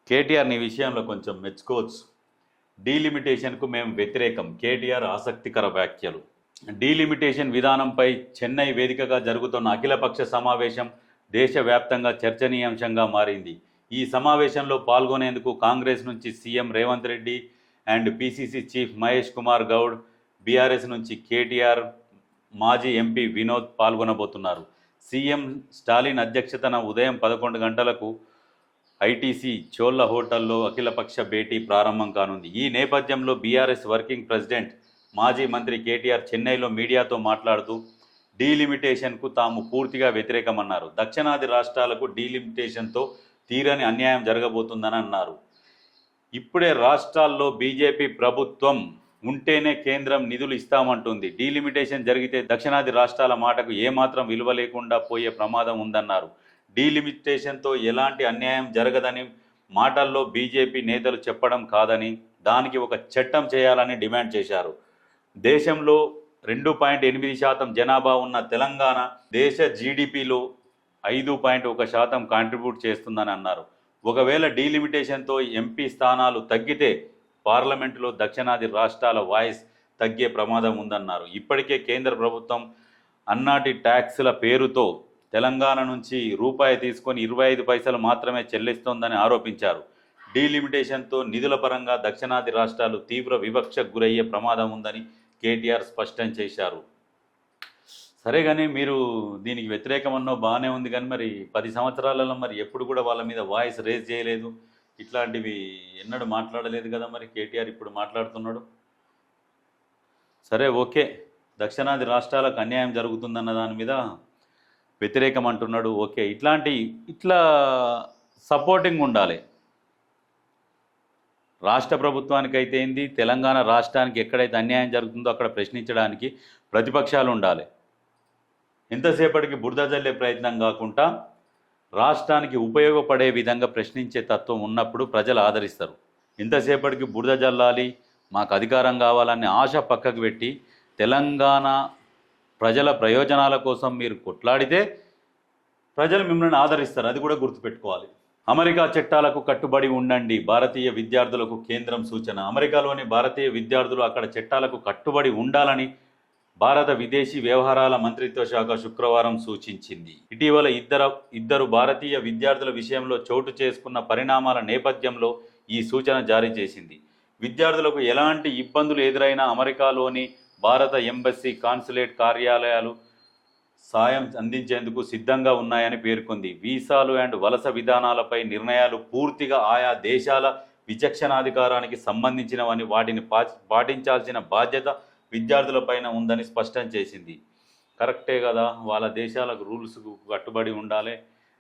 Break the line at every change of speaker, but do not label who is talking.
కేటీఆర్ని ఈ విషయంలో కొంచెం మెచ్చుకోవచ్చు. డీలిమిటేషన్కు మేము వ్యతిరేకం, కేటీఆర్ ఆసక్తికర వ్యాఖ్యలు. డీలిమిటేషన్ విధానంపై చెన్నై వేదికగా జరుగుతున్న అఖిలపక్ష సమావేశం దేశవ్యాప్తంగా చర్చనీయాంశంగా మారింది. ఈ సమావేశంలో పాల్గొనేందుకు కాంగ్రెస్ నుంచి CM Revanth Reddy and PCC chief Mahesh Kumar Goud, BRS నుంచి కేటీఆర్, మాజీ ఎంపీ వినోద్ పాల్గొనబోతున్నారు. సీఎం స్టాలిన్ అధ్యక్షతన ఉదయం 11 గంటలకు ఐటీసీ చోళ్ళ హోటల్లో అఖిలపక్ష భేటీ ప్రారంభం కానుంది. ఈ నేపథ్యంలో బీఆర్ఎస్ వర్కింగ్ ప్రెసిడెంట్ మాజీ మంత్రి కేటీఆర్ చెన్నైలో మీడియాతో మాట్లాడుతూ డీలిమిటేషన్కు తాము పూర్తిగా వ్యతిరేకమన్నారు. దక్షిణాది రాష్ట్రాలకు డీలిమిటేషన్తో తీరని అన్యాయం జరగబోతుందని అన్నారు. ఇప్పుడే రాష్ట్రాల్లో బీజేపీ ప్రభుత్వం ఉంటేనే కేంద్రం నిధులు ఇస్తామంటుంది. డీలిమిటేషన్ జరిగితే దక్షిణాది రాష్ట్రాల మాటకు ఏమాత్రం విలువ లేకుండా పోయే ప్రమాదం ఉందన్నారు. డీలిమిటేషన్తో ఎలాంటి అన్యాయం జరగదని మాటల్లో బీజేపీ నేతలు చెప్పడం కాదని, దానికి ఒక చట్టం చేయాలని డిమాండ్ చేశారు. దేశంలో 2.8% జనాభా ఉన్న తెలంగాణ దేశ జీడిపిలో 5.1% కాంట్రిబ్యూట్ చేస్తుందని అన్నారు. ఒకవేళ డీలిమిటేషన్తో ఎంపీ స్థానాలు తగ్గితే పార్లమెంటులో దక్షిణాది రాష్ట్రాల వాయిస్ తగ్గే ప్రమాదం ఉందన్నారు. ఇప్పటికే కేంద్ర ప్రభుత్వం అన్నాటి ట్యాక్స్ల పేరుతో తెలంగాణ నుంచి రూపాయి తీసుకొని 25 పైసలు మాత్రమే చెల్లిస్తోందని ఆరోపించారు. డీలిమిటేషన్తో నిధుల పరంగా దక్షిణాది రాష్ట్రాలు తీవ్ర వివక్షకు గురయ్యే ప్రమాదం ఉందని కేటీఆర్ స్పష్టం చేశారు. సరే కానీ మీరు దీనికి వ్యతిరేకమన్నో బాగానే ఉంది, కానీ మరి 10 సంవత్సరాలలో మరి ఎప్పుడు కూడా వాళ్ళ మీద వాయిస్ రేజ్ చేయలేదు, ఇట్లాంటివి ఎన్నడూ మాట్లాడలేదు కదా. మరి కేటీఆర్ ఇప్పుడు మాట్లాడుతున్నాడు. సరే ఓకే, దక్షిణాది రాష్ట్రాలకు అన్యాయం జరుగుతుందన్న దాని మీద వ్యతిరేకం అంటున్నాడు. ఓకే, ఇట్లా సపోర్టింగ్ ఉండాలి. రాష్ట్ర ప్రభుత్వానికి అయితే ఏంది, తెలంగాణ రాష్ట్రానికి ఎక్కడైతే అన్యాయం జరుగుతుందో అక్కడ ప్రశ్నించడానికి ప్రతిపక్షాలు ఉండాలి. ఎంతసేపటికి బురద జల్లే ప్రయత్నం కాకుండా రాష్ట్రానికి ఉపయోగపడే విధంగా ప్రశ్నించే తత్వం ఉన్నప్పుడు ప్రజలు ఆదరిస్తారు. ఎంతసేపటికి బురద జల్లాలి, మాకు అధికారం కావాలనే ఆశ పక్కకు పెట్టి తెలంగాణ ప్రజల ప్రయోజనాల కోసం మీరు కొట్లాడితే ప్రజలు మిమ్మల్ని ఆదరిస్తారు. అది కూడా గుర్తుపెట్టుకోవాలి. అమెరికా చట్టాలకు కట్టుబడి ఉండండి, భారతీయ విద్యార్థులకు కేంద్రం సూచన. అమెరికాలోని భారతీయ విద్యార్థులు అక్కడ చట్టాలకు కట్టుబడి ఉండాలని భారత విదేశీ వ్యవహారాల మంత్రిత్వ శాఖ శుక్రవారం సూచించింది. ఇటీవల ఇద్దరు భారతీయ విద్యార్థుల విషయంలో చోటు చేసుకున్న పరిణామాల నేపథ్యంలో ఈ సూచన జారీ చేసింది. విద్యార్థులకు ఎలాంటి ఇబ్బందులు ఎదురైనా అమెరికాలోని భారత ఎంబసీ, కాన్సులేట్ కార్యాలయాలు సాయం అందించేందుకు సిద్ధంగా ఉన్నాయని పేర్కొంది. వీసాలు అండ్ వలస విధానాలపై నిర్ణయాలు పూర్తిగా ఆయా దేశాల విచక్షణాధికారానికి సంబంధించినవని, వాటిని పాటించాల్సిన బాధ్యత విద్యార్థులపైన ఉందని స్పష్టం చేసింది. కరెక్టే కదా, వాళ్ళ దేశాలకు రూల్స్కు కట్టుబడి ఉండాలి.